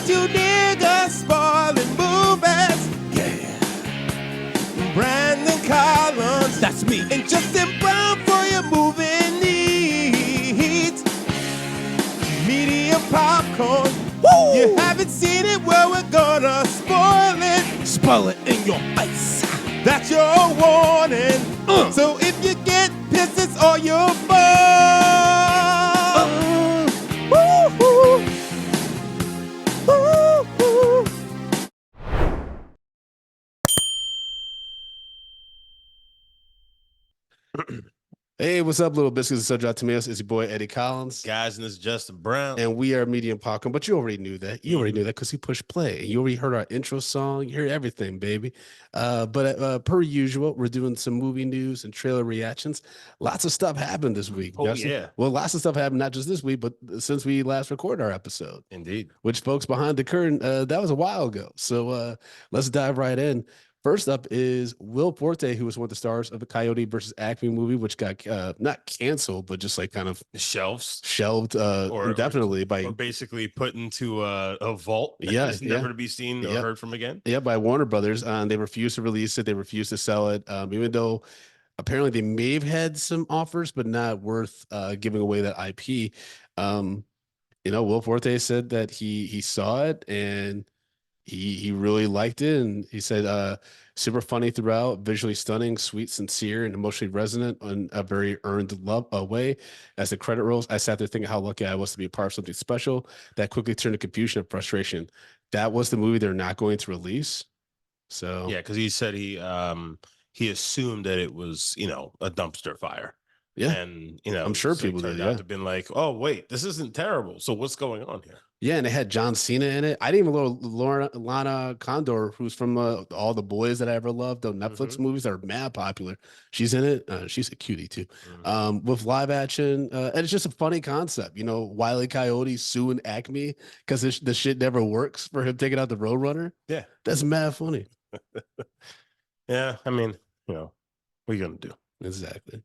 two niggas spoiling movies. Yeah. Brandon Collins, that's me, and Justin Brown for your movie needs. Medium popcorn. Woo! You haven't seen it, well, we're gonna spoil it. Spoil it in your face. That's your warning. So if you get pissed, it's all your fault. Woo-hoo. Woo-hoo. Hey, what's up, little biscuits and subject tomatoes? It's your boy Eddie Collins. Guys, and it's Justin Brown. And we are Medium Popcorn, but you already knew that. You already knew that because you pushed play. You already heard our intro song. You heard everything, baby. But per usual, we're doing some movie news and trailer reactions. Lots of stuff happened this week. Oh, Justin. yeah. Well, lots of stuff happened, not just this week, but since we last recorded our episode. Indeed. Which, folks, behind the curtain, that was a while ago. So let's dive right in. First up is Will Forte, who was one of the stars of the Coyote versus Acme movie, which got not canceled, but just like kind of shelved indefinitely or basically put into a vault. It's never to be seen or heard from again. Yeah, by Warner Brothers. They refused to release it. They refused to sell it, even though apparently they may have had some offers, but not worth giving away that IP. Will Forte said that he saw it and he really liked it, and he said super funny throughout, visually stunning, sweet, sincere, and emotionally resonant in a very earned love way. As the credit rolls, I sat there thinking how lucky I was to be a part of something special that quickly turned to confusion and frustration. That was the movie they're not going to release. So yeah, because he said he assumed that it was a dumpster fire. Yeah, and I'm sure people did. Out to been like, oh wait, this isn't terrible. So what's going on here? Yeah, and it had John Cena in it. I didn't even know Lana Condor, who's from All the Boys That I Ever Loved, the Netflix movies that are mad popular. She's in it. She's a cutie too. With live action, and it's just a funny concept. Wile E. Coyote suing Acme because the shit never works for him taking out the Roadrunner. Yeah, that's mad funny. Yeah, I mean, what are you gonna do? Exactly.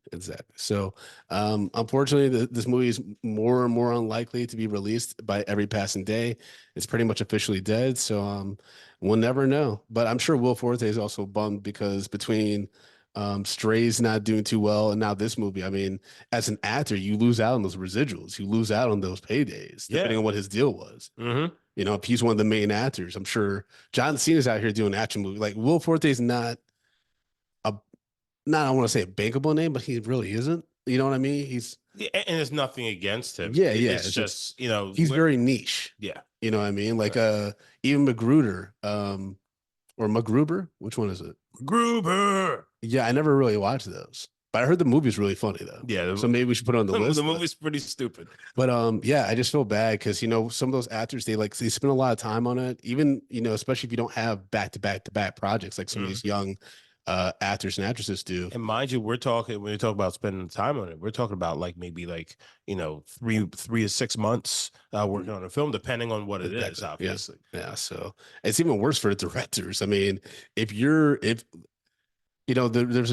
So, unfortunately, this movie is more and more unlikely to be released by every passing day. It's pretty much officially dead. So, we'll never know. But I'm sure Will Forte is also bummed because between Strays not doing too well and now this movie, I mean, as an actor, you lose out on those residuals. You lose out on those paydays, depending on what his deal was. If he's one of the main actors, I'm sure John Cena's out here doing action movies. Like Will Forte's not I want to say a bankable name, but he really isn't. You know what I mean? He's and there's nothing against him. Yeah, it's just he's very niche. Yeah, you know what I mean? Like even Magruder, or MacGruber, which one is it? Gruber. Yeah, I never really watched those, but I heard the movie's really funny though. Yeah, so maybe we should put it on the list. The movie's pretty stupid. But yeah, I just feel bad because some of those actors they spend a lot of time on it. Even especially if you don't have back to back projects like some of these young actors and actresses do. And mind you, when we talk about spending time on it, we're talking about maybe 3 to 6 months working on a film, depending on what it is, obviously. Yeah. So it's even worse for the directors. I mean, there's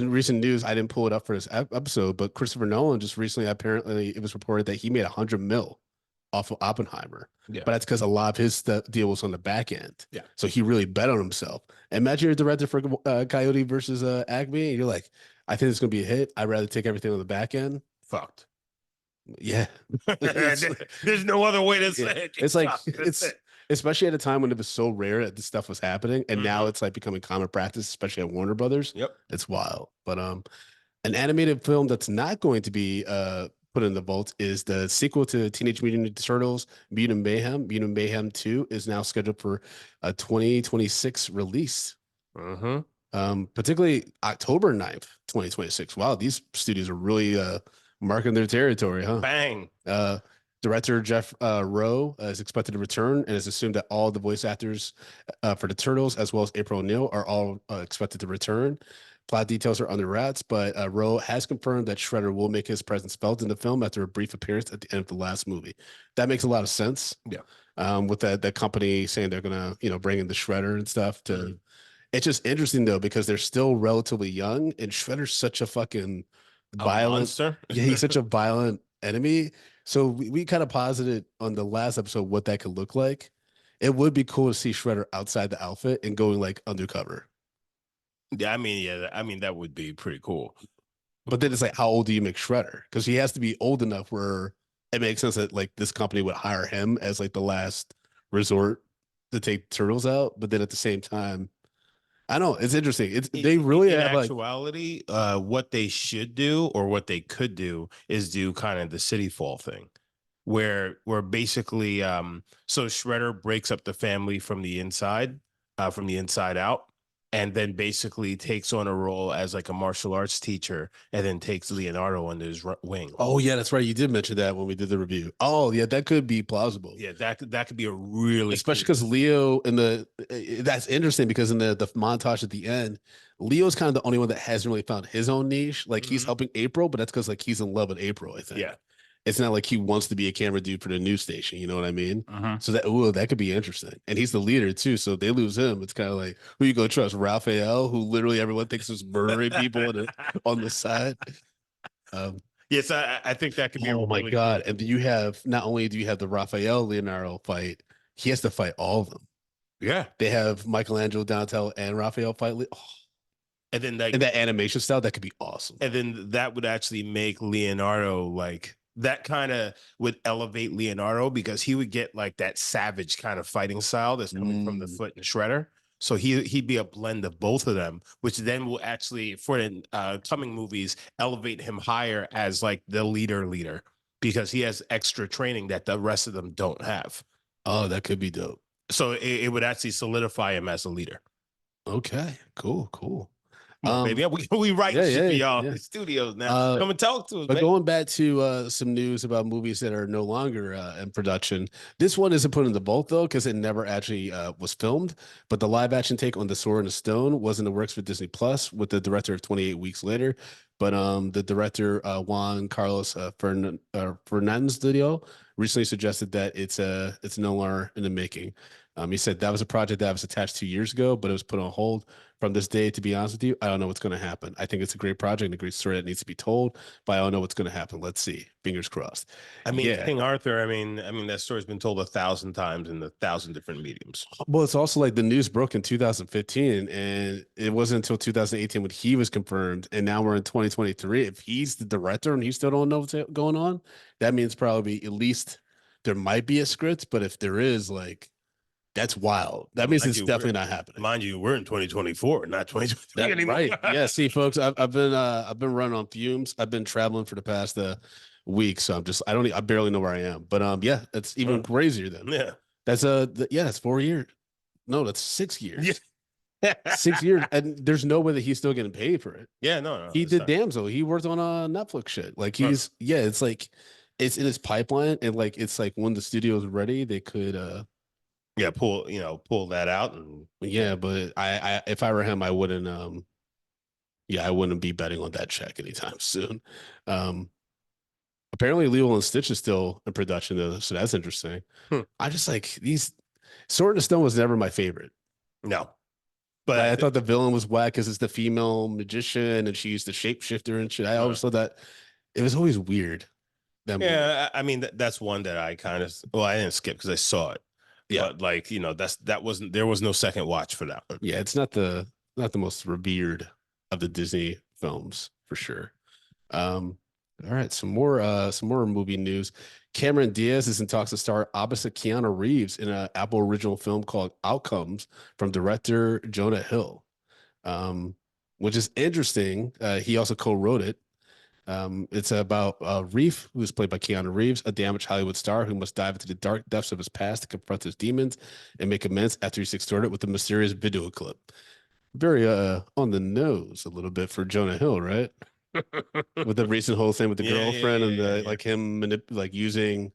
recent news, I didn't pull it up for this episode, but Christopher Nolan just recently, apparently it was reported that he made $100 million off of Oppenheimer. Yeah. But that's because a lot of his deal was on the back end. Yeah. So he really bet on himself. Imagine you're a director for Coyote versus Acme, and you're like, I think it's going to be a hit. I'd rather take everything on the back end. Fucked. Yeah. There's no other way to say it. It's like, especially at a time when it was so rare that this stuff was happening. And now it's becoming common practice, especially at Warner Brothers. Yep. It's wild. But an animated film that's not going to be put in the vault is the sequel to Teenage Mutant Ninja Turtles, Mutant Mayhem. Mutant Mayhem 2 is now scheduled for a 2026 release. Particularly October 9th, 2026. Wow, these studios are really marking their territory, huh? Bang. Director Jeff Rowe is expected to return and is assumed that all the voice actors for the Turtles, as well as April O'Neil, are all expected to return. Plot details are under wraps, but Rowe has confirmed that Shredder will make his presence felt in the film after a brief appearance at the end of the last movie. That makes a lot of sense. Yeah. With that company saying they're gonna, bring in the Shredder and stuff. It's just interesting though because they're still relatively young, and Shredder's such a fucking violent monster. Yeah, he's such a violent enemy. So we kind of posited on the last episode what that could look like. It would be cool to see Shredder outside the outfit and going like undercover. Yeah, I mean that would be pretty cool. But then it's like, how old do you make Shredder? Because he has to be old enough where it makes sense that like this company would hire him as like the last resort to take turtles out. But then at the same time, I don't know, it's interesting. It's they really In have like, actuality, what they should do or what they could do is do kind of the city fall thing, where basically, so Shredder breaks up the family from the inside out, and then basically takes on a role as like a martial arts teacher, and then takes Leonardo under his wing. oh yeah, that's right. You did mention that when we did the review. Oh yeah, that could be plausible. Yeah, that could be a really Especially cool because thing. Leo in the that's interesting because in the montage at the end, Leo's kind of the only one that hasn't really found his own niche. Like he's Hmm. helping April, but that's because like he's in love with April, I Yeah. think. It's not like he wants to be a camera dude for the news station, you know what I mean? Hmm. So that ooh, that could be interesting. And he's the leader too. So if they lose him, it's kind of like who you gonna trust? Raphael, who literally everyone thinks is murdering people on the side. Um, Yes, I think that could be a oh my really cool God. thing. And do you have not only do you have the Raphael Leonardo fight, he has to fight all of them. Yeah. They have Michelangelo, Donatello, and Raphael fight. Oh, And then and like that animation style, that could be awesome. and then that would actually make Leonardo like that kind of would elevate Leonardo because he would get like that savage kind of fighting style that's coming from the Mm. Foot and Shredder. So he'd be a blend of both of them, which then will actually for the coming movies elevate him higher as like the leader because he has extra training that the rest of them don't have. Oh, that could be dope. So it would actually solidify him as a leader. Okay, cool, cool. Come on, baby. We writing Yeah, shit for yeah, y'all in yeah. the studios now. Uh, Come and talk to us, but baby. going back to some news about movies that are no longer in production, this one isn't put in the vault though because it never actually was filmed. But the live action take on The Sword and the Stone was in the works for Disney Plus with the director of 28 Weeks Later. But the director Juan Carlos Fernandez recently suggested that it's no longer in the making. He said that was a project that was attached 2 years ago, but it was put on hold from this day. To be honest with you, I don't know what's going to happen. I think it's a great project and a great story that needs to be told, but I don't know what's going to happen. Let's see. Fingers crossed. I mean, Yeah. King Arthur. I mean that story's been told 1,000 times in 1,000 different mediums. Well, it's also like the news broke in 2015, and it wasn't until 2018 when he was confirmed, and now we're in 2023. If he's the director and he still don't know what's going on, that means probably at least there might be a script, but if there is, like, that's wild. Yeah, That means it's definitely not happening. mind you, we're in 2024, not 2023 That anymore. right. Yeah. See, folks, I've been running on fumes. I've been traveling for the past week, so I barely know where I am. But yeah, it's even crazier then. Yeah. That's yeah, that's 4 years. No, that's 6 years. Yeah. 6 years, and there's no way that he's still getting paid for it. Yeah, no, He it's did not. Damsel. He worked on Netflix shit. Like Huh. yeah, it's like it's in his pipeline, and like it's like when the studio's ready, they could Yeah, pull that out and yeah, but I if I were him, I wouldn't yeah, I wouldn't be betting on that check anytime soon. Um Apparently Lilo and Stitch is still in production though, so that's interesting. hmm, I just like these Sword and Stone was never my favorite. no. Like I But thought the villain was whack because it's the female magician and she used the shapeshifter and shit. I always thought that it was always weird, that movie. yeah, I mean that's one that I kind of I didn't skip because I saw it. Yeah. But like, that wasn't there was no second watch for that one. Yeah, it's not the most revered of the Disney films for sure. All right, some more movie news. Cameron Diaz is in talks to star opposite Keanu Reeves in an Apple original film called Outcomes from director Jonah Hill, um, which is interesting. He also co-wrote it. It's about Reef, who's played by Keanu Reeves, a damaged Hollywood star who must dive into the dark depths of his past to confront his demons and make amends after he's extorted with a mysterious video clip. Very on the nose a little bit for Jonah Hill, right? With the recent whole thing with the girlfriend and the Yeah. like him like using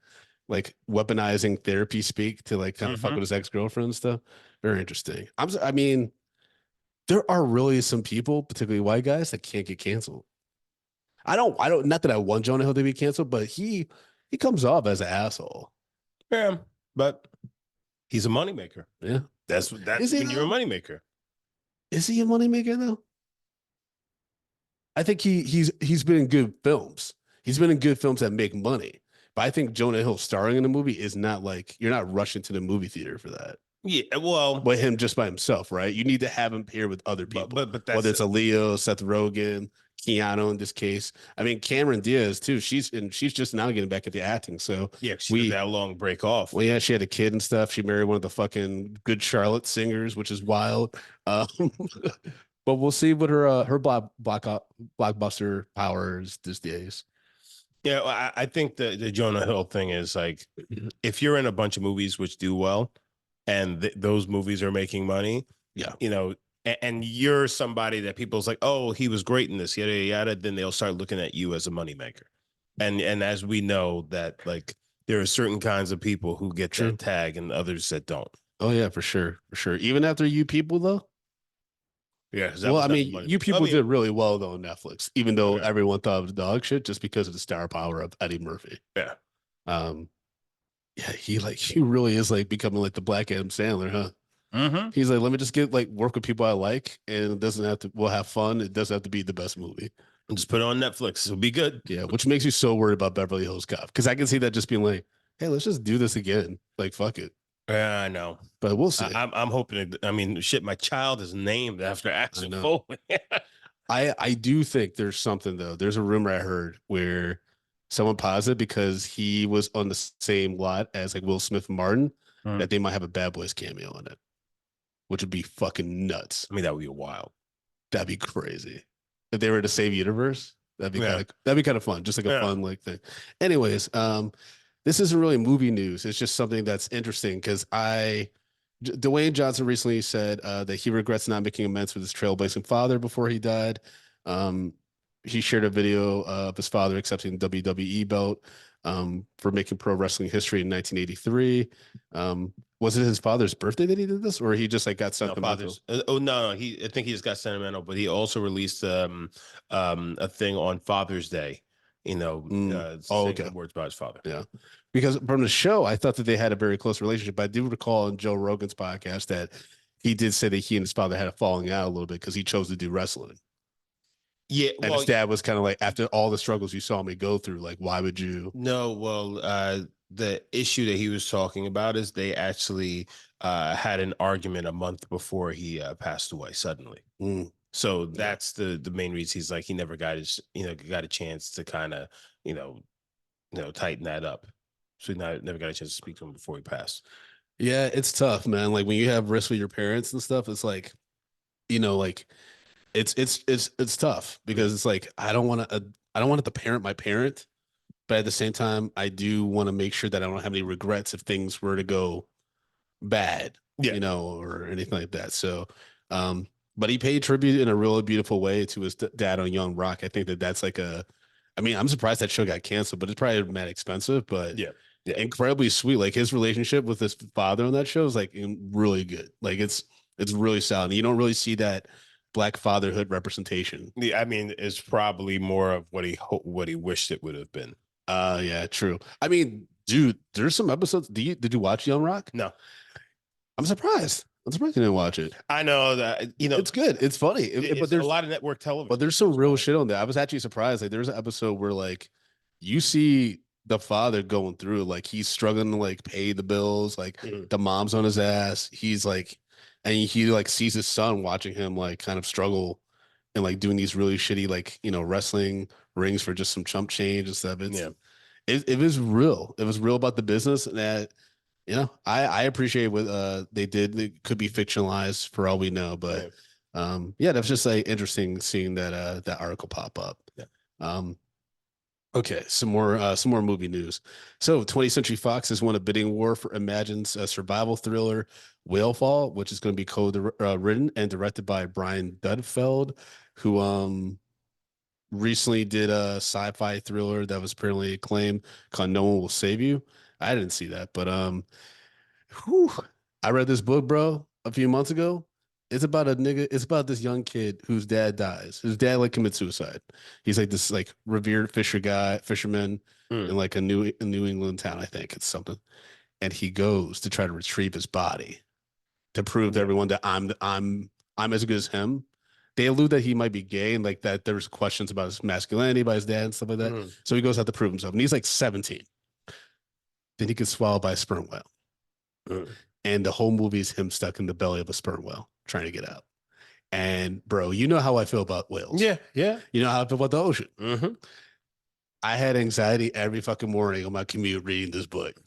like weaponizing therapy speak to like kind of fuck with his ex-girlfriend and stuff. Very interesting. I mean, there are really some people, particularly white guys, that can't get canceled. I don't not that I want Jonah Hill to be canceled, but he comes off as an asshole. Yeah, but he's a moneymaker. Yeah. That's Is he when you're a though? moneymaker. Is he a moneymaker though? I think he's been in good films. He's been in good films that make money. But I think Jonah Hill starring in a movie is not like you're not rushing to the movie theater for that. Yeah, well, But him just by himself, right? You need to have him paired with other people, but whether that's it's a Leo, Seth Rogen, Keanu in this case. I mean, Cameron Diaz too. She's just now getting back into acting. So yeah. She took we, that long break off. well, yeah, she had a kid and stuff. She married one of the fucking Good Charlotte singers, which is wild. Um, but we'll see what her blockbuster powers these days. Yeah, I think the Jonah Hill thing is like, if you're in a bunch of movies which do well, and those movies are making money, Yeah, you know, and you're somebody that people's like, oh, he was great in this, yada yada yada, then they'll start looking at you as a moneymaker. And as we know that like there are certain kinds of people who get true. that tag and others that don't. Oh yeah, for sure, for sure. Even after You People though. Yeah, because Well, I that was mean, money. You I People mean, did really well though on Netflix, even though okay, everyone thought it was dog shit just because of the star power of Eddie Murphy. yeah. Um, yeah, he really is like becoming like the Black Adam Sandler, huh? Mm-hmm. He's like, let me just get like work with people I like, and it doesn't have to. We'll have fun. It doesn't have to be the best movie. Just put it on Netflix. It'll be good. Yeah, which makes you so worried about Beverly Hills Cop because I can see that just being like, hey, let's just do this again. Like, fuck it. Yeah, I know. But we'll see. I'm hoping. I mean, shit. My child is named after I Axel know. Foley. I do think there's something though. There's a rumor I heard where someone posited because he was on the same lot as like Will Smith and Martin Mm. that they might have a Bad Boys cameo in it, which would be fucking nuts. I mean, that would be wild. That'd be crazy. If they were to save universe, Yeah, that'd be kind of fun, just like a yeah. fun like thing. Anyways, this isn't really movie news. It's just something that's interesting because Dwayne Johnson recently said that he regrets not making amends with his trailblazing father before he died. Um, he shared a video of his father accepting the WWE belt for making pro wrestling history in 1983. Was it his father's birthday that he did this, or he just like got No, sentimental? fathers. Oh no, he. I think he just got sentimental, but he also released a thing on Father's Day. Oh, Saying okay. some words about his father. Yeah. Because from the show, I thought that they had a very close relationship. I do recall in Joe Rogan's podcast that he did say that he and his father had a falling out a little bit because he chose to do wrestling. Yeah, And well, his dad was kind of like, after all the struggles you saw me go through, like, why would you? no, well, the issue that he was talking about is they actually had an argument a month before he passed away suddenly. Mm, So yeah. that's the main reason he's like he never got his got a chance to kind of you know tighten that up. So he never got a chance to speak to him before he passed. Yeah, it's tough, man. Like when you have risks with your parents and stuff, it's like, like it's tough Mm. because it's like I don't want it to parent my parent, but at the same time, I do want to make sure that I don't have any regrets if things were to go bad, Yeah, or anything like that. So, um, but he paid tribute in a really beautiful way to his dad on Young Rock. I think that that's like I mean, I'm surprised that show got canceled, but it's probably mad expensive, but yeah, yeah. incredibly sweet. Like his relationship with his father on that show is like really good. Like it's really solid. You don't really see that black fatherhood representation. Yeah, I mean, it's probably more of what he wished it would have been. Yeah, true. I mean, dude, there's some episodes. Did you watch Young Rock? No, I'm surprised. I'm surprised you didn't watch it. I know that It's good. It's funny. But it's a lot of network television. there's some That's real why. shit on there. I was actually surprised. Like there's an episode where like you see the father going through like he's struggling to like pay the bills, like Mhm. the mom's on his ass. He's like and he like sees his son watching him like kind of struggle and like doing these really shitty like, wrestling rings for just some chump change and stuff. Yeah, It was real. It was real about the business and that I appreciate what they did. It could be fictionalized for all we know, but yeah, yeah, that's just like interesting seeing that article pop up. yeah. Um, okay, some more movie news. So 20th Century Fox has won a bidding war for Imagine's survival thriller Whalefall, which is going to be co-written and directed by Brian Dudfeld, who recently did a sci-fi thriller that was apparently acclaimed called No One Will Save You. I didn't see that, but whew, I read this book, bro, a few months ago. It's about a nigga. It's about this young kid whose dad dies. His dad like commits suicide. He's like this like revered fisherman in Mm. like a New England town. I think it's something. And he goes to try to retrieve his body to prove to Yeah. everyone that I'm as good as him. They allude that he might be gay and like that there's questions about his masculinity by his dad and stuff like that. Mhm. So he goes out to prove himself. And he's like 17. then he gets swallowed by a sperm whale. Mm. And the whole movie is him stuck in the belly of a sperm whale trying to get out. And bro, you know how I feel about whales. Yeah, yeah. You know how I feel about the ocean. Hmm. I had anxiety every fucking morning on my commute reading this book.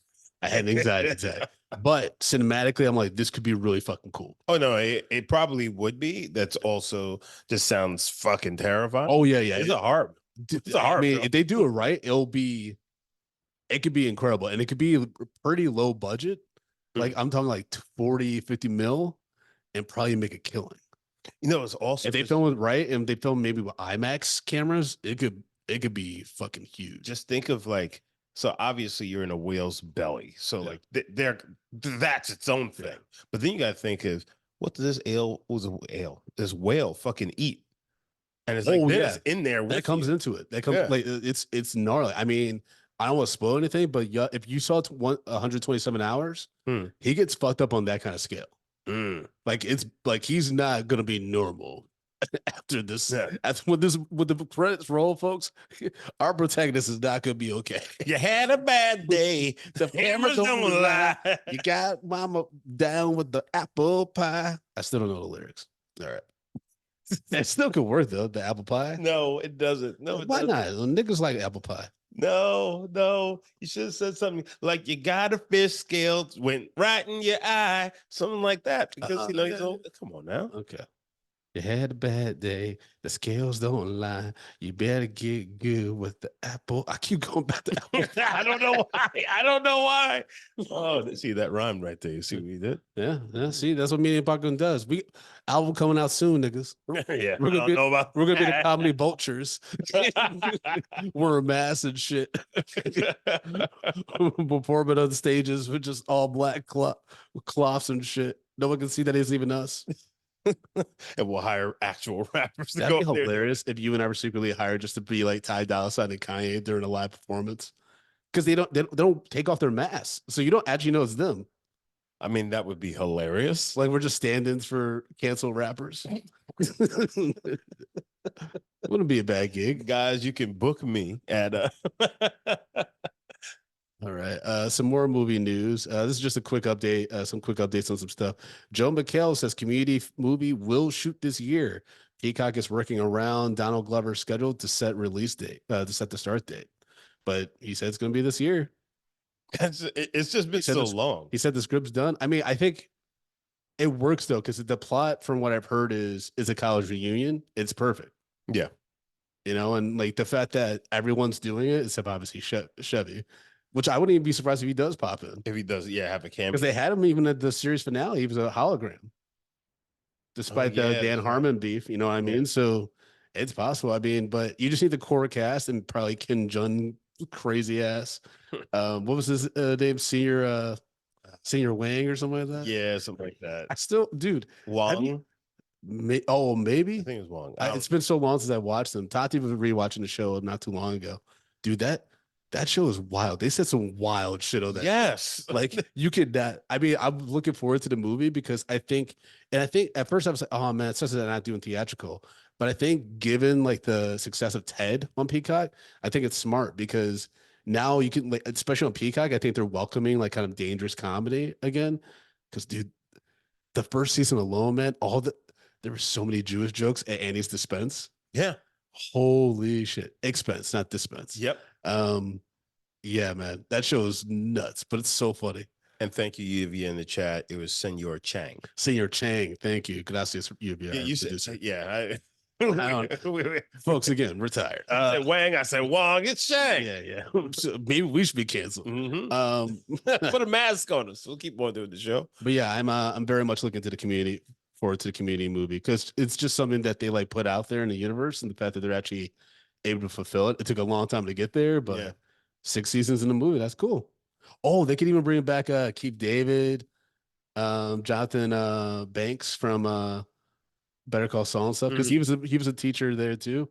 I had anxiety attack. But cinematically, I'm like, this could be really fucking cool. Oh no, it probably would be. That's also just sounds fucking terrifying. Oh yeah, yeah. It's a horror. It's a I horror mean, film. if they do it right, it could be incredible. And it could be pretty low budget. Like Mm. I'm talking like 40, 50 mil and probably make a killing. You know, it's also If they film it right and they film maybe with IMAX cameras, it could be fucking huge. just think of like, so obviously you're in a whale's belly, so Yeah. like they're that's its own thing. Yeah. But then you got to think of what does this this whale fucking eat? And it's like Oh yeah, this in there that with comes you. into it. That comes Yeah. like it's gnarly. I mean, I don't want to spoil anything, but yeah, if you saw 127 hours, Hmm. he gets fucked up on that kind of scale. Mm. Like it's like he's not gonna be normal after this. Yeah. After with the credits roll, folks, our protagonist is not gonna be okay. You had a bad day. The Cameras cameras don't lie. You got mama down with the apple pie. I still don't know the lyrics. All right. That still could work though, the apple pie. No, it doesn't. No, it Why doesn't. not? Niggas like apple pie. No, no. You should have said something like you got a fish scale went right in your eye, something like that. Because you know, he's old. Come on now. Okay. You had a bad day. The scales don't lie. You better get good with the apple. I keep going back to apple. I don't know why. I don't know why. Oh, see that rhymed right there. You see what we did? Yeah. See, that's what Media Popcorn does. We album coming out soon, niggas. Yeah. We're gonna be about we're gonna be the comedy vultures. We're a mass and shit. Performing on stages with just all black cloths and shit. No one can see that it's even us. And we'll hire actual rappers to That'd go be up there. hilarious if you and I were secretly hired just to be like Ty Dolla $ign and Kanye during a live performance. Because they don't take off their masks. So you don't actually know it's them. I mean, that would be hilarious. Like we're just stand-ins for cancel rappers. Wouldn't be a bad gig. Guys, you can book me at All right. Some more movie news. This is just a quick update, some quick updates on some stuff. Joe McHale says community movie will shoot this year. Peacock is working around Donald Glover's schedule to set release date, to set the start date. But he said it's going to be this year. it's just been so long. He said the script's done. I mean, I think it works though, because the plot, from what I've heard, is a college reunion. It's perfect. Yeah. You know, and like the fact that everyone's doing it, except obviously Chevy, which I wouldn't even be surprised if he does pop in. If he does, yeah, have a cameo. Because they had him even at the series finale. He was a hologram, despite the Dan Harmon beef. You know what I mean? So it's possible. I mean, but you just need the core cast and probably Ken Jun, crazy ass. What was his name? Senior Wang or something like that? Yeah, something like that. I still, dude. Wong. Maybe. I think it was Wong. It's been so long since I watched them. Tati was rewatching the show not too long ago. Dude, that show is wild. They said some wild shit on that. Yes. Like you could not. I mean, I'm looking forward to the movie because I think at first I was like, oh man, it's just that they're not doing theatrical. But I think given like the success of Ted on Peacock, I think it's smart because now you can, like, especially on Peacock, I think they're welcoming like kind of dangerous comedy again. Because dude, the first season alone, man, there were so many Jewish jokes at Annie's Dispense. Yeah. Holy shit. Expense, not dispense. Yep. Yeah, man. That show is nuts, but it's so funny. And thank you, Lluvia, in the chat. It was Senor Chang. Senor Chang, thank you. Gracias, Lluvia. Yeah, you said, yeah. Folks, again, we're tired. I said Wang, I said Wong, it's Chang. Yeah. So maybe we should be canceled. Mm-hmm. Put a mask on us. We'll keep on doing the show. But yeah, I'm very much looking to the community, forward to the community movie, because it's just something that they like put out there in the universe, and the fact that they're actually able to fulfill it. It took a long time to get there, but 6 seasons in the movie, that's cool. Oh, they could even bring back Keith David, Jonathan Banks from Better Call Saul and stuff, because he was a teacher there too.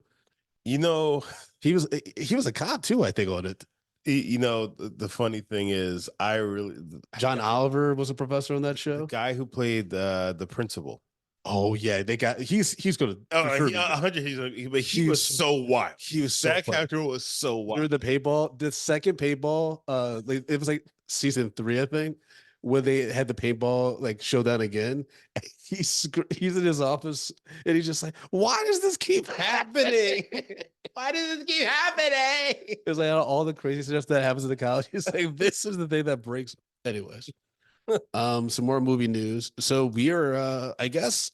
You know, he was a cop too, I think, on it. You know, the funny thing is, John Oliver was a professor on that show. The guy who played the principal. Oh yeah, he's gonna. Oh, 100. He was so wild. He was so that character was so wild. During the second paintball, it was like season 3, I think, when they had the paintball like showdown again. He's in his office and he's just like, "Why does this keep happening? Why does this keep happening? It's like all the crazy stuff that happens in the college. It's like this is the thing that breaks." Anyways, some more movie news. So we are, I guess,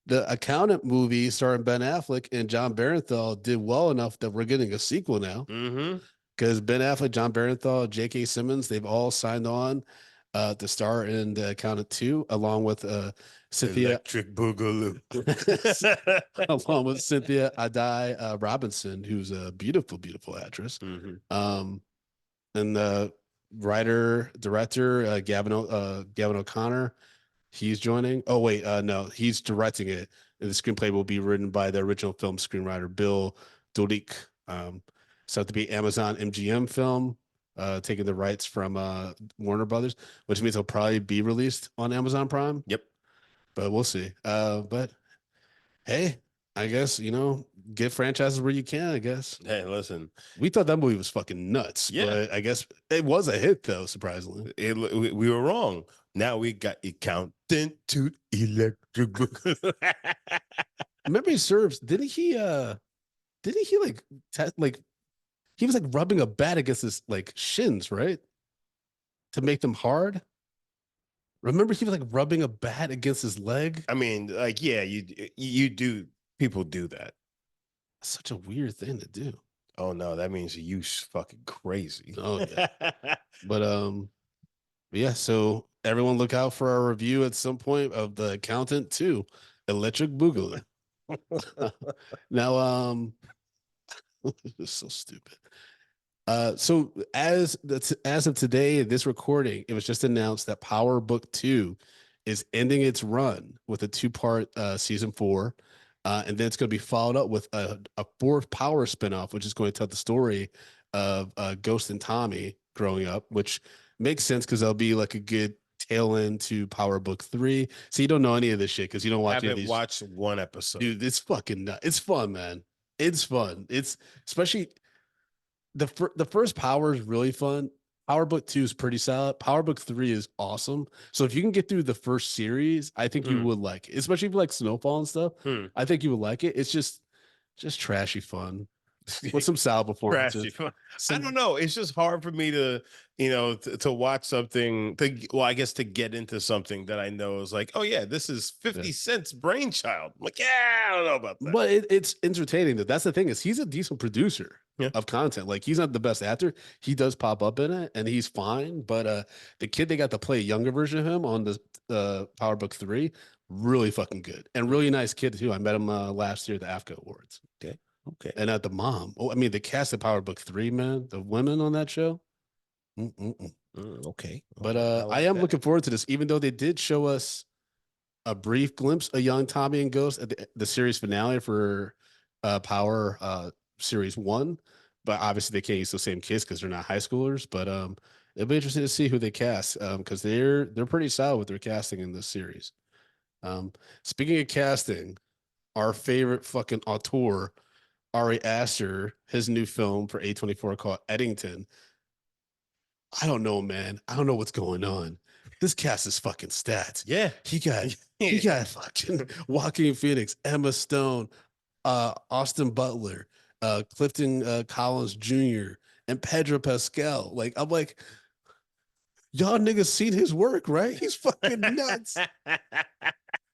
the Accountant movie starring Ben Affleck and John Barenthal did well enough that we're getting a sequel now. Mm-hmm. Because Ben Affleck, John Barenthal, J.K. Simmons, they've all signed on to star in The Accountant 2, along with Cynthia, Electric Boogaloo. along with Cynthia Adai Robinson, who's a beautiful, beautiful actress. Mm-hmm. And the writer, director, Gavin O'Connor, he's joining. Oh, wait, no, he's directing it. And the screenplay will be written by the original film screenwriter, Bill Dodik. So to be Amazon MGM film, taking the rights from Warner Brothers, which means it'll probably be released on Amazon Prime. Yep. But we'll see. But hey, I guess, get franchises where you can, I guess. Hey, listen. We thought that movie was fucking nuts, Yeah. but I guess it was a hit, though, surprisingly. We were wrong. Now we got Accountant to Electric Boogaloo. Memory serves, didn't he like he was like rubbing a bat against his like shins, right? To make them hard. Remember, he was like rubbing a bat against his leg. I mean, like, yeah, you do. People do that. Such a weird thing to do. Oh no, that means you fucking crazy. Oh yeah. But yeah, so everyone look out for our review at some point of The Accountant 2, Electric Boogaloo. Now, it's so stupid. So as of today, this recording, it was just announced that Power Book 2 is ending its run with a two-part season 4. And then it's going to be followed up with a fourth Power spinoff, which is going to tell the story of Ghost and Tommy growing up, which makes sense because that'll be like a good tail end to Power Book 3. So you don't know any of this shit because you don't watch any of haven't these. watched one episode. Dude, it's fucking nuts. It's fun, man. It's fun. It's especially the first Power is really fun. Power Book 2 is pretty solid. Power Book 3 is awesome. So if you can get through the first series, I think you would like it. Especially if you like Snowfall and stuff. I think you would like it. It's just trashy fun with some solid performances. I don't know. It's just hard for me to, to watch something. I guess to get into something that I know is like, oh yeah, this is 50 Cent's brainchild. I'm like, yeah, I don't know about that. But it's entertaining. That's the thing is he's a decent producer of content. Like he's not the best actor. He does pop up in it, and he's fine. But the kid they got to play a younger version of him on the Power Book 3, really fucking good and really nice kid too. I met him last year at the AFCA Awards. Okay. And at the mom. Oh, I mean, the cast of Power Book 3, man, the women on that show. Okay. But I am looking forward to this, even though they did show us a brief glimpse of young Tommy and Ghost at the series finale for Power Series 1. But obviously they can't use the same kids because they're not high schoolers. But it'll be interesting to see who they cast because they're pretty solid with their casting in this series. Speaking of casting, our favorite fucking auteur, Ari Aster, his new film for A24 called Eddington. I don't know, man. I don't know what's going on. This cast is fucking stats. Yeah. He got fucking Joaquin Phoenix, Emma Stone, Austin Butler, Clifton Collins Jr., and Pedro Pascal. Like, I'm like, y'all niggas seen his work, right? He's fucking nuts.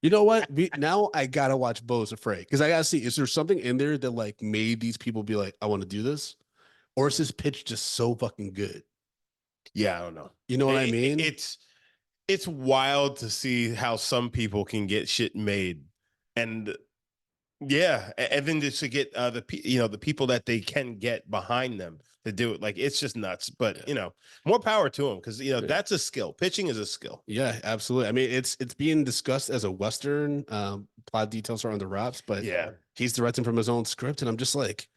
You know what? Now I gotta watch Beau's Afraid because I gotta see, is there something in there that like made these people be like, I want to do this? Or is this pitch just so fucking good? Yeah, I don't know. You know what I mean? It's wild to see how some people can get shit made. And yeah, and then just to get the people that they can get behind them to do it, like it's just nuts. But more power to them because that's a skill. Pitching is a skill. Yeah, absolutely. I mean, it's being discussed as a Western. Plot details are on the rocks, but yeah, he's directing from his own script, and I'm just like,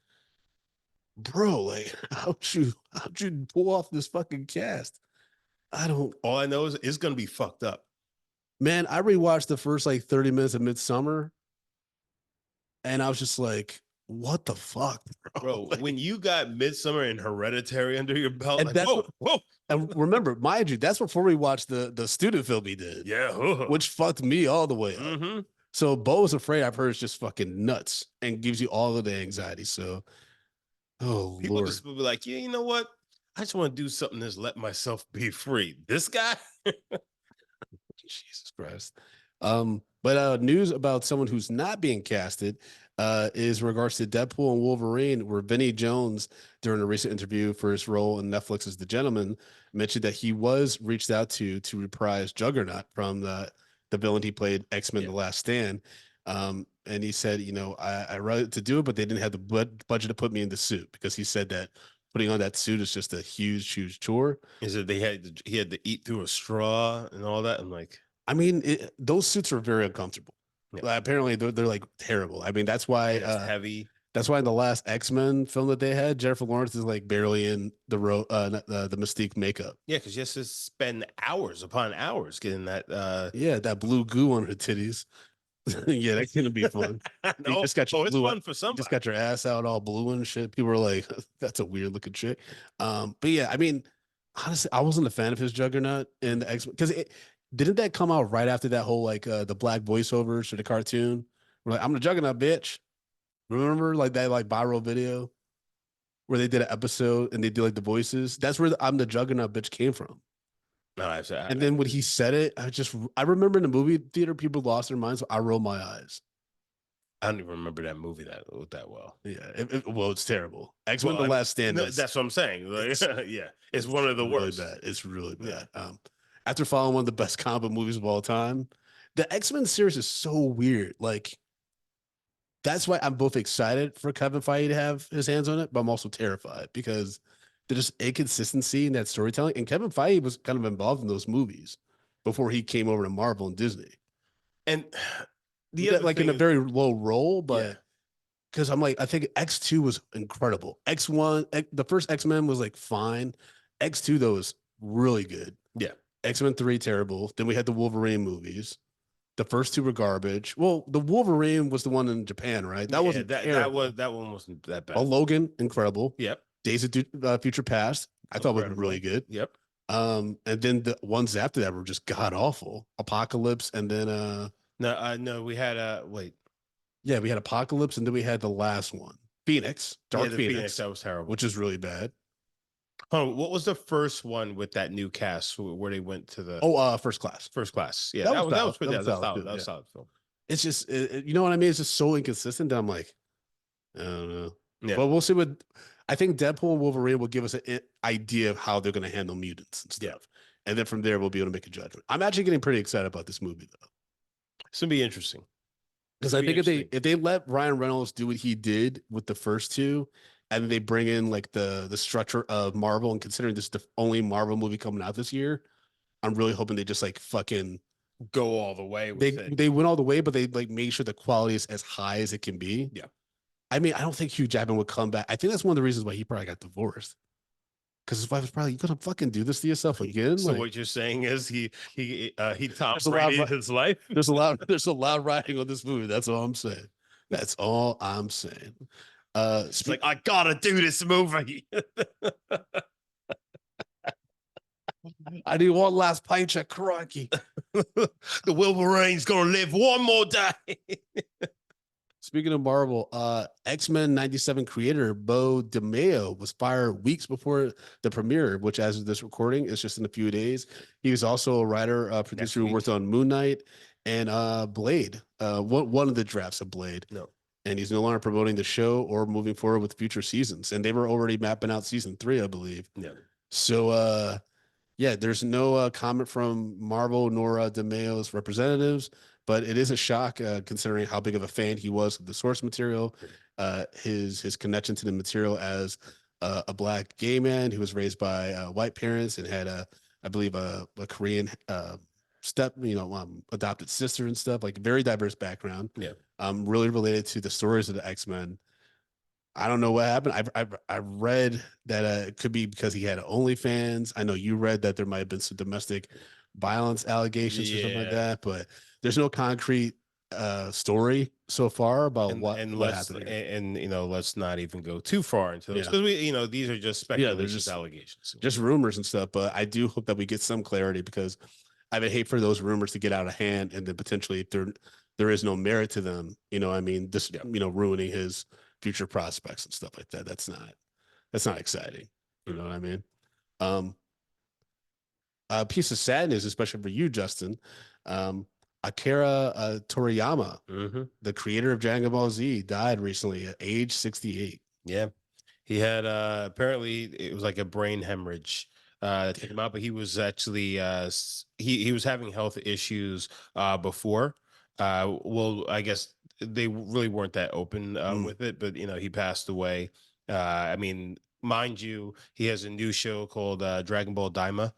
bro, like how'd you pull off this fucking cast? I don't. All I know is it's gonna be fucked up. Man, I rewatched the first like 30 minutes of Midsummer. And I was just like, what the fuck, bro? Bro, when you got Midsummer and Hereditary under your belt, And like, that's whoa, what, whoa. and remember, mind you, that's before we watched the student film he did, Yeah. which fucked me all the way up. Mm-hmm. So Bo is Afraid, I've heard, is just fucking nuts and gives you all of the anxiety. So, oh People Lord. just will be like, yeah, you know what? I just want to do something that's let myself be free. This guy? Jesus Christ. But news about someone who's not being casted is regards to Deadpool and Wolverine, where Vinny Jones, during a recent interview for his role in Netflix's The Gentleman, mentioned that he was reached out to reprise Juggernaut from the villain he played X-Men: Yeah. The Last Stand. And he said, I wanted to do it, but they didn't have the budget to put me in the suit because he said that putting on that suit is just a huge, huge chore. Is it he had to eat through a straw and all that? I'm like, I mean, those suits are very uncomfortable. yeah. Apparently, they're like terrible. I mean, that's why And it's heavy. that's why in the last X-Men film that they had, Jennifer Lawrence is like barely in the Mystique makeup. Yeah, because you have to spend hours upon hours getting that. Yeah, that blue goo on her titties. Yeah, that's gonna be fun. You No, just got your oh, it's blue, fun for you just somebody. got your ass out all blue and shit. People were like, "That's a weird looking chick." But yeah, I mean, honestly, I wasn't a fan of his Juggernaut in the X because it didn't that come out right after that whole like the black voiceovers for the cartoon. We're like, "I'm the Juggernaut, bitch." Remember like that like viral video where they did an episode and they did like the voices. That's where I'm the Juggernaut bitch came from. No, And then when he said it, I remember in the movie theater people lost their minds. So I rolled my eyes. I don't even remember that movie that well. Yeah, well, it's terrible. X-Men: Well, The Last Stand. no, that's what I'm saying. Like, yeah, it's one of the really worst. bad. It's really Yeah. bad. After following one of the best comic book movies of all time, the X-Men series is so weird. Like that's why I'm both excited for Kevin Feige to have his hands on it, but I'm also terrified because there's just inconsistency in that storytelling. And Kevin Feige was kind of involved in those movies before he came over to Marvel and Disney. And the That other like in thing a is, very low role, yeah, but because I'm like, I think X2 was incredible. X1, the first X-Men was like fine. X2 though was really good. yeah, X-Men 3 terrible. Then we had the Wolverine movies. The first two were garbage. Well, the Wolverine was the one in Japan, right? That yeah. wasn't terrible. That one wasn't that But bad. Logan, incredible. Yep, Days of Future Past, I thought was really incredible. good. Yep. And then the ones after that were just god awful. Apocalypse, and then No, we had wait. yeah, we had Apocalypse, and then we had the last one, Phoenix, Yeah, Dark the Phoenix, Phoenix, that was terrible. which is really bad. Oh, what was the first one with that new cast where they went to the Oh, First Class. first class? Yeah, That was that was valid. pretty. That That was was a valid solid. too. That was Yeah. a solid film. It's just, you know what I mean? It's just so inconsistent that I'm like, I don't know. Yeah. But we'll see what I think Deadpool and Wolverine will give us an idea of how they're going to handle mutants and Yeah. stuff. And then from there, we'll be able to make a judgment. I'm actually getting pretty excited about this movie, though. It's gonna be interesting. Because It'll I be think interesting. if they let Ryan Reynolds do what he did with the first two, and then they bring in like the structure of Marvel, and considering this is the only Marvel movie coming out this year, I'm really hoping they just like fucking Go all the way they with it. they went all the way, but they like make sure the quality is as high as it can be. Yeah. I mean, I don't think Hugh Jackman would come back. I think that's one of the reasons why he probably got divorced. Because his wife was probably, you gonna fucking do this to yourself again? So Like, what you're saying is he Tom there's a lot Brady of his life. there's a lot riding on this movie. That's all I'm saying. That's all I'm saying. It's like I gotta do this movie. I need one last pint of crikey. The Wolverine's gonna live one more day. Speaking of Marvel, X-Men 97 creator Bo DeMeo was fired weeks before the premiere, which as of this recording is just in a few days. He was also a writer, producer who worked on Moon Knight and Blade, one of the drafts of Blade. No. And he's no longer promoting the show or moving forward with future seasons. And they were already mapping out season 3, I believe. Yeah. So yeah, there's no comment from Marvel nor DeMeo's representatives, but it is a shock considering how big of a fan he was of the source material, his connection to the material as a black gay man who was raised by white parents and had I believe a Korean adopted sister and stuff, like very diverse background. Yeah. Really related to the stories of the X-Men. I don't know what happened. I've read that it could be because he had OnlyFans. I know you read that there might have been some domestic violence allegations or something like that, but there's no concrete story so far about and what let's happened here. and let's not even go too far into those, Yeah, because we these are just yeah, they're speculations, just allegations. rumors and stuff. But I do hope that we get some clarity because I would hate for those rumors to get out of hand and then potentially if there is no merit to them, I mean, just Yeah. ruining his future prospects and stuff like that. That's not exciting. You know Mm. what I mean? Um, a piece of sadness, especially for you, Justin. Um, Akira Toriyama, Hmm. the creator of Dragon Ball Z, died recently at age 68. Yeah. He had apparently it was like a brain hemorrhage that took him Damn. out, but he was actually he was having health issues before. Well, I guess they really weren't that open Mm, with it, but he passed away. I mean, mind you, he has a new show called Dragon Ball Daima,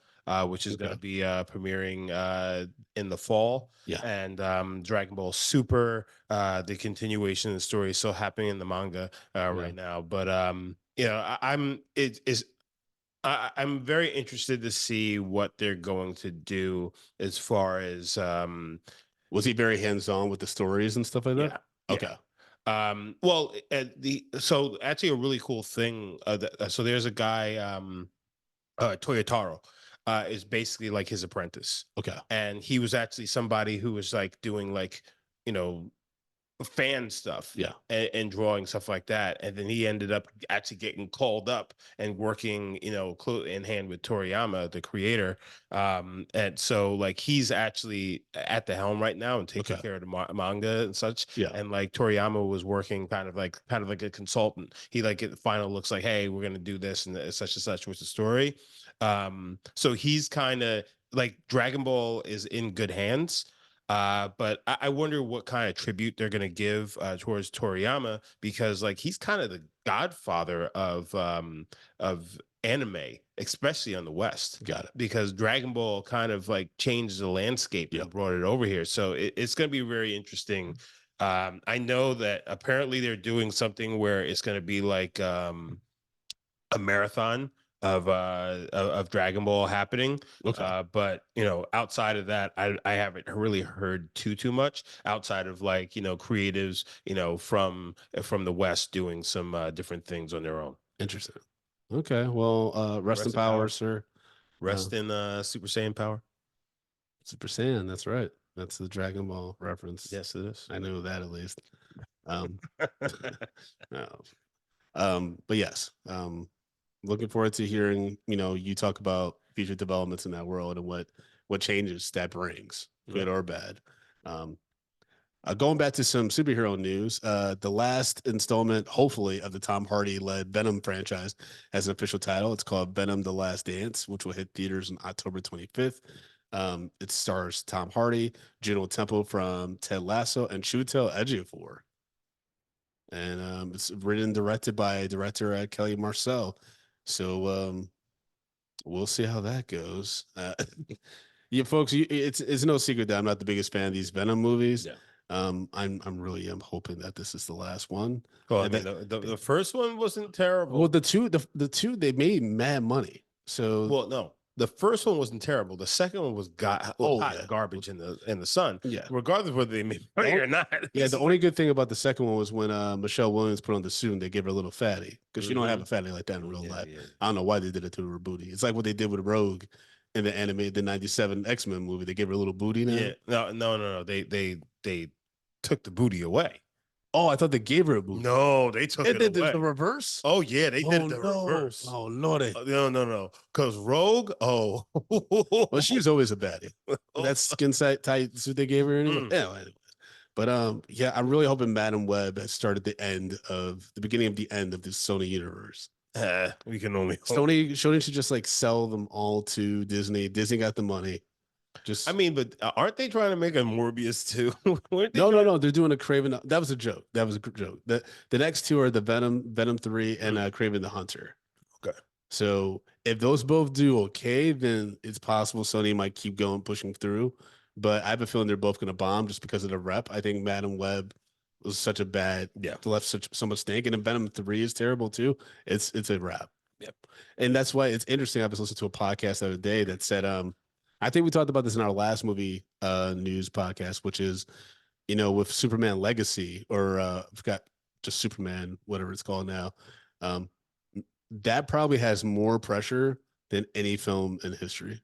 which is going to okay. be premiering in the fall. Yeah. And Dragon Ball Super, the continuation of the story is still happening in the manga Yeah. right now. But I'm it is I'm very interested to see what they're going to do as far as Was he very hands on with the stories and stuff like that? yeah, yeah. Okay. Well, the so actually a really coul thing. So there's a guy, Toyotaro, is basically like his apprentice, Okay. and he was actually somebody who was like doing like you know fan stuff Yeah. and drawing stuff like that. And then he ended up actually getting called up and working, in hand with Toriyama, the creator. And so like he's actually at the helm right now and taking Okay. care of the manga and such. Yeah. And like Toriyama was working kind of like a consultant. He like at the final looks like, hey, we're gonna do this and such and such with the story. So he's kind of like Dragon Ball is in good hands, but I wonder what kind of tribute they're gonna give towards Toriyama, because like he's kind of the godfather of anime, especially on the West, Got it. because Dragon Ball kind of like changed the landscape Yeah. and brought it over here. So it's gonna be very interesting. I know that apparently they're doing something where it's gonna be like a marathon of Dragon Ball happening. Okay. But outside of that, I haven't really heard too much outside of like creatives from the West doing some different things on their own. Interesting. Okay. Well, rest in Rest in power, power, sir. Uh, rest in Super Saiyan power. Super Saiyan. That's right. That's the Dragon Ball reference. Yes, it is. I knew that at least. Um, no. But yes, looking forward to hearing, you talk about future developments in that world and what changes that brings, good Yeah. or bad. Um, Going back to some superhero news, the last installment, hopefully, of the Tom Hardy led Venom franchise has an official title. It's called Venom: The Last Dance, which will hit theaters on October 25th. It stars Tom Hardy, Juno Temple from Ted Lasso, and Chiwetel Ejiofor. And it's written and directed by director Kelly Marcel. So we'll see how that goes. Yeah, folks, it's no secret that I'm not the biggest fan of these Venom movies. Yeah. I'm really am hoping that this is the last one, Well, I and mean, that the first one wasn't well, terrible. the two they made mad money. So Well, no, the first one wasn't terrible. The second one was oh hot yeah, garbage in the sun. yeah. Regardless of whether they made The money on- or not. yeah, the only good thing about the second one was when Michelle Williams put on the suit and they gave her a little fatty because she don't have Hmm. a fatty like that in real Yeah, life. yeah. I don't know why they did it to her booty. It's like what they did with Rogue in the 97 X-Men movie. They gave her a little booty now. Yeah. No, no, no, no. They took the booty away. Oh, I thought they gave her a booty. No, they took It it did the away. reverse. Oh yeah, they did Oh it the no. reverse. Oh lordy. No, no, no. Because Rogue, oh, Well, she was always a baddie. That skin tight suit they gave her anyway. Mm. Yeah, anyway. But yeah, I'm really hoping Madam Web has started the beginning of the end of this Sony universe. We can only hope. Sony should just like sell them all to Disney. Disney got the money. I Just mean, but aren't they trying to make a Morbius too? Weren't they no, no, trying? no. They're doing a Craven. That was a joke. That was a joke. The next two are the Venom 3 and Craven the Hunter. Okay. So if those both do okay, then it's possible Sony might keep going, pushing through. But I have a feeling they're both going to bomb just because of the rep. I think Madam Web was such a bad, Yeah. left so much stink, and then Venom 3 is terrible too. It's a wrap. Yep. And that's why it's interesting. I was listening to a podcast the other day that said, I think we talked about this in our last movie news podcast, which is with Superman Legacy or I forgot just Superman, whatever it's called now. Um, that probably has more pressure than any film in history.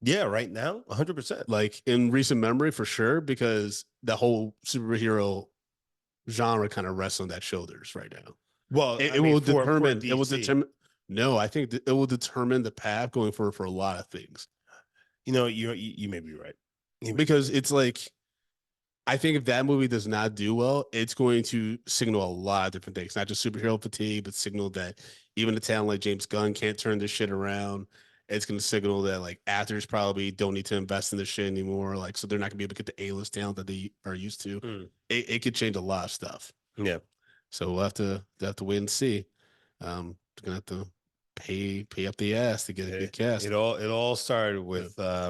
Yeah, right now, 100%. Like in recent memory, for sure, because the whole superhero genre kind of rests on that shoulders right now. Well, It, I it mean, will for determine. It will DC, determine. No, I think it will determine the path going forward for a lot of things you may be right. because it's like I think if that movie does not do well, it's going to signal a lot of different things, not just superhero fatigue, but signal that even a talent like James Gunn can't turn this shit around. It's going to signal that like actors probably don't need to invest in this shit anymore. Like, so they're not going to be able to get the A-list talent that they are used to. Mm. It could change a lot of stuff. Yeah. So we'll have to wait and see. Gonna have to pay up the ass to get a good cast. It all started Yeah.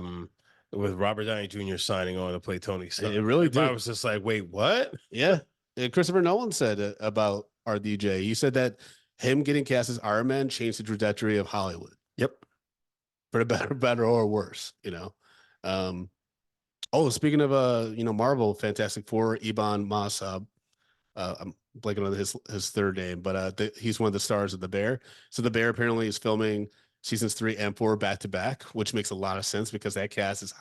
with Robert Downey Jr. signing on to play Tony It Stark. really Everybody did. was just like, "Wait, what?" Yeah. And Christopher Nolan said about RDJ. He said that him getting cast as Iron Man changed the trajectory of Hollywood Yep. for the better or worse. Um, oh, speaking of Marvel, Fantastic Four, Iban Masab, I'm blanking on his third name, but he's one of the stars of The Bear. So The Bear apparently is filming seasons 3 and 4 back to back, which makes a lot of sense because that cast is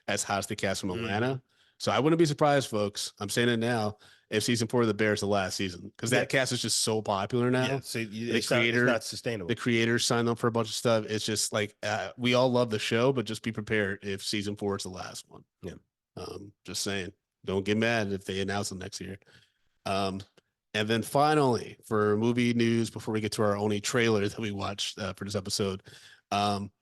as hot as the cast from Mhm. Atlanta. So I wouldn't be surprised, folks. I'm saying it now. If season 4 of The Bear is the last season, because Yeah. that cast is just so popular Yeah. now. So The it's not creator, the sustainable. creators signed up for a bunch of stuff. It's just like we all love the show, but just be prepared if season 4 is the last one. Yeah. Just saying. Don't get mad if they announce them next year. Um, and then finally, for movie news, before we get to our only trailer that we watched for this episode, um,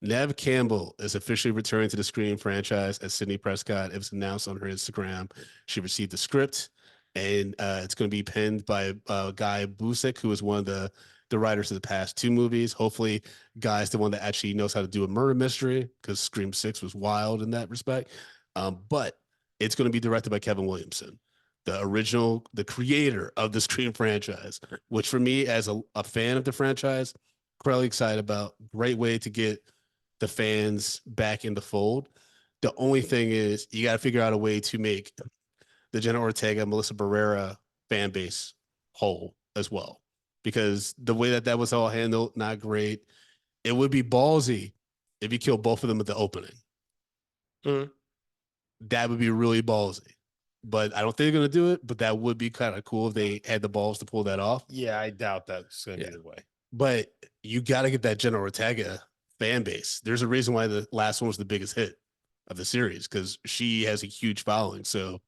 Neve Campbell is officially returning to the Scream franchise as Sidney Prescott. It was announced on her Instagram. She received the script, and it's going to be penned by Guy Busick, who is one of the writers of the past 2 movies. Hopefully, Guy's the one that actually knows how to do a murder mystery because Scream 6 was wild in that respect. But it's going to be directed by Kevin Williamson, the creator of the Scream franchise, which for me, as a fan of the franchise, incredibly excited about. Great way to get the fans back in the fold. The only thing is you got to figure out a way to make the Jenna Ortega, Melissa Barrera fan base whole as well. Because the way that was all handled, not great. It would be ballsy if you kill both of them at the opening. Mhm. That would be really ballsy. But I don't think they're going to do it. But that would be kind of cool if they had the balls to pull that off. Yeah, I doubt that's going to Yeah. be the way. But you got to get that Jenna Ortega fan base. There's a reason why the last one was the biggest hit of the series because she has a huge following. So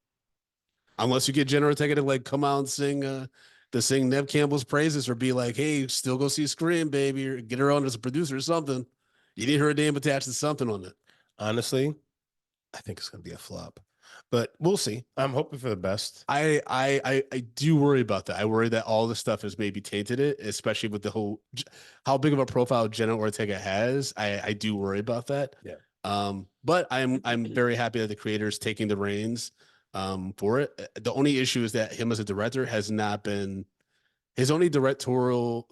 unless you get Jenna Ortega to like come out and sing Neve Campbell's praises or be like, hey, still go see Scream, baby, or get her on as a producer or something. You need her name attached to something on it. Honestly, I think it's going to be a flop, but we'll see. I'm hoping for the best. I do worry about that. I worry that all this stuff has maybe tainted it, especially with the whole how big of a profile Jenna Ortega has. I do worry about that. Yeah. But I'm very happy that the creator is taking the reins for it. The only issue is that him as a director has not been his only directorial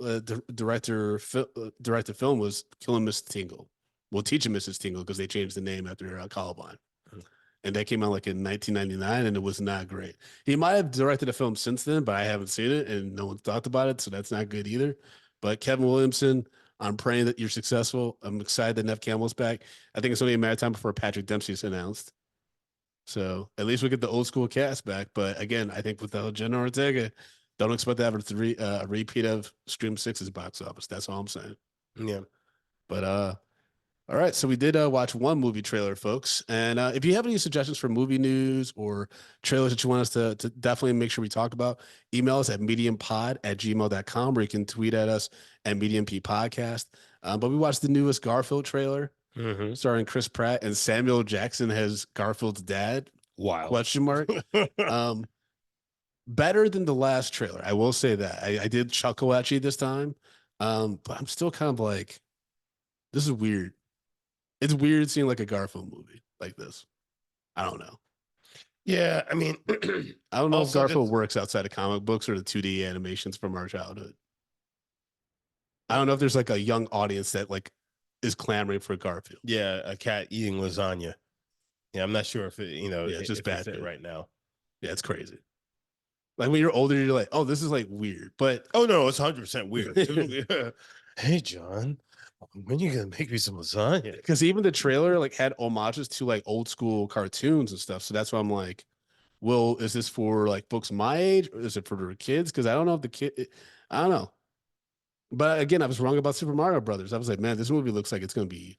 directed film was Killing Miss Tingle. Well, Teaching Mrs. Tingle because they changed the name after Columbine. And that came out like in 1999, and it was not great. He might have directed a film since then, but I haven't seen it, and no one's talked about it, so that's not good either. But Kevin Williamson, I'm praying that you're successful. I'm excited that Neve Campbell's back. I think it's only a matter of time before Patrick Dempsey's announced. So at least we get the old school cast back. But again, I think without Jenna Ortega, don't expect to have a repeat of Scream Six's box office. That's all I'm saying. Yeah. But all right, so we did watch one movie trailer, folks. And if you have any suggestions for movie news or trailers that you want us to definitely make sure we talk about, email us at mediumpod@gmail.com, or you can tweet at us at mediumpodcast. But we watched the newest Garfield trailer Mm-hmm. starring Chris Pratt and Samuel Jackson as Garfield's dad, Wild. question mark. Better than the last trailer, I will say that. I did chuckle at you this time, but I'm still kind of like, this is weird. It's weird seeing like a Garfield movie like this. I don't know. Yeah, I mean, I don't know if also Garfield because works outside of comic books or the 2D animations from our childhood. I don't know if there's like a young audience that like is clamoring for Garfield. yeah, a cat eating lasagna. Yeah, I'm not sure if Yeah, it's just if it's bad it food. right now. Yeah, it's crazy. Like when you're older, you're like, oh, this is like weird. But Oh no, it's 100% weird. Hey John, when you gonna make me some lasagna? because even the trailer like had homages to like old school cartoons and stuff. So that's why I'm like, well, is this for like folks my age or is it for the kids? Because I don't know if the kid, I don't know. But again, I was wrong about Super Mario Brothers. I was like, man, this movie looks like it's gonna be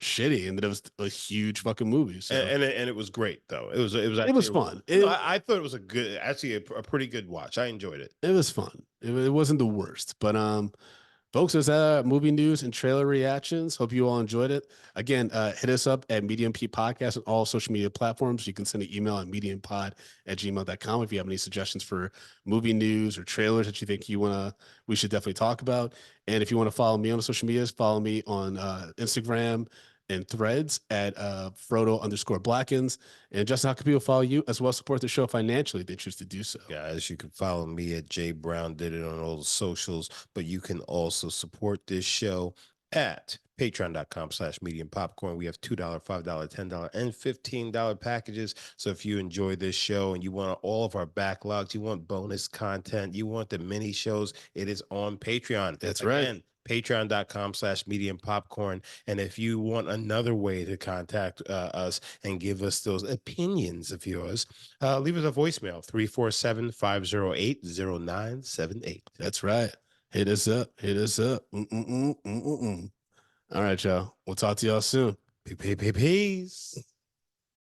shitty, and then it was a huge fucking movie. So And it was great though. It was it was actually fun. no, I thought it was a good, actually a pretty good watch. I enjoyed it. It was fun. It wasn't the worst, but folks, there's movie news and trailer reactions. Hope you all enjoyed it. Again, hit us up at Medium P Podcast on all social media platforms. You can send an email at mediumpod@gmail.com if you have any suggestions for movie news or trailers that you think we should definitely talk about. And if you want to follow me on the social medias, follow me on Instagram and Threads at Frodo_Blackens. And Justin, how can people follow you as well as support the show financially if they choose to do so? Guys, you can follow me at J Brown did it on all the socials, but you can also support this show at patreon.com/medium popcorn. We have $2, $5, $10, and $15 packages. So if you enjoy this show and you want all of our backlogs, you want bonus content, you want the mini shows, it is on Patreon. That's right. Again, patreon.com/medium popcorn. And if you want another way to contact us and give us those opinions of yours, leave us a voicemail 347-508-0978. That's right. Hit us up. Hit us up. Mm-mm-mm, mm-mm-mm. All right, y'all. We'll talk to y'all soon. Peace.